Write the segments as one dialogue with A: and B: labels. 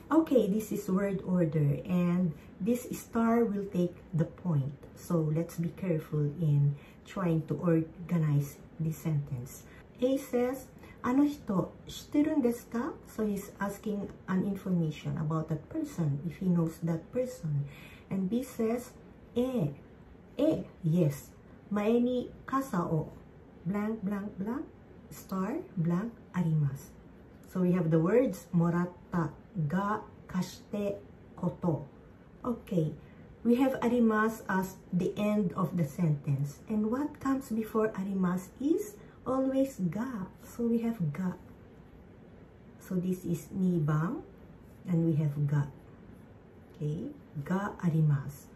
A: Okay, this is word order, and this star will take the point. So let's be careful in trying to organize this sentence. A says, あの人知ってるんですか? So he's asking an information about that person, if he knows that person. And B says, yes. 前に傘を blank blank blank star blank あります. So we have the words もらった ga 貸してこと. Okay, we have arimas as the end of the sentence. And what comes before arimas is always ga. So we have ga. So this is nibang, and we have ga. Okay, ga arimas.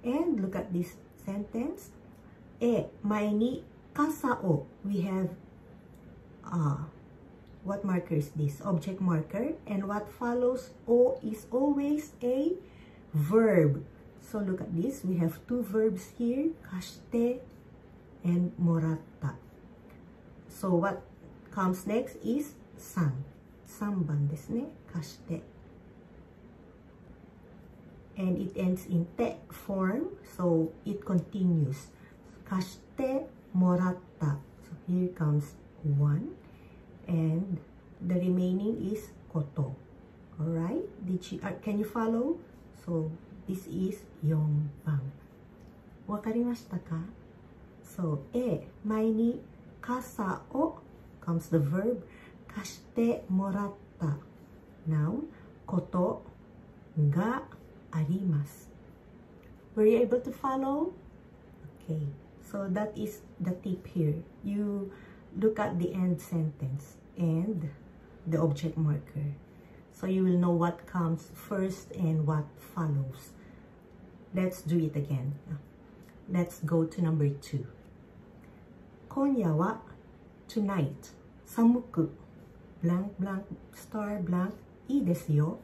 A: And look at this sentence. 前に傘を we have what marker is this? Object marker. And what follows o is always a verb. So look at this. We have two verbs here, kashite and moratta. So what comes next is san. Sanban desu ne, kashite. And it ends in te form, so it continues. Kashite moratta. So here comes one. And the remaining is koto. Alright? Can you follow? So, this is yonbang. Wakarimashita ka? So, 前に傘を comes the verb 貸してもらった noun ことがあります. Were you able to follow? Okay. So, that is the tip here. You look at the end sentence and the object marker. So you will know what comes first and what follows. Let's do it again. Let's go to number 2. 今夜は tonight 寒く blank blank star blank いいですよ.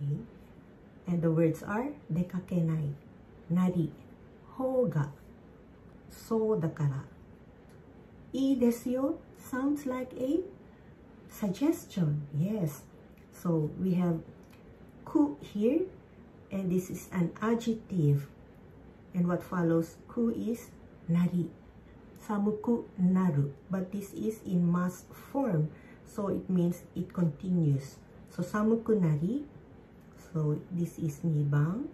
A: Okay. And the words are 出かけない なり方がそうだから いいですよ sounds like a suggestion. Yes. So we have ku here, and this is an adjective. And what follows ku is nari. Samuku naru. But this is in mass form, so it means it continues. So samuku nari. So this is nibang.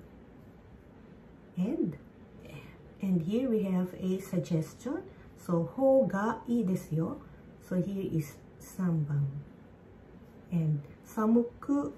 A: And here we have a suggestion. So, ho ga ii desu yo. So, here is sanban. And samuku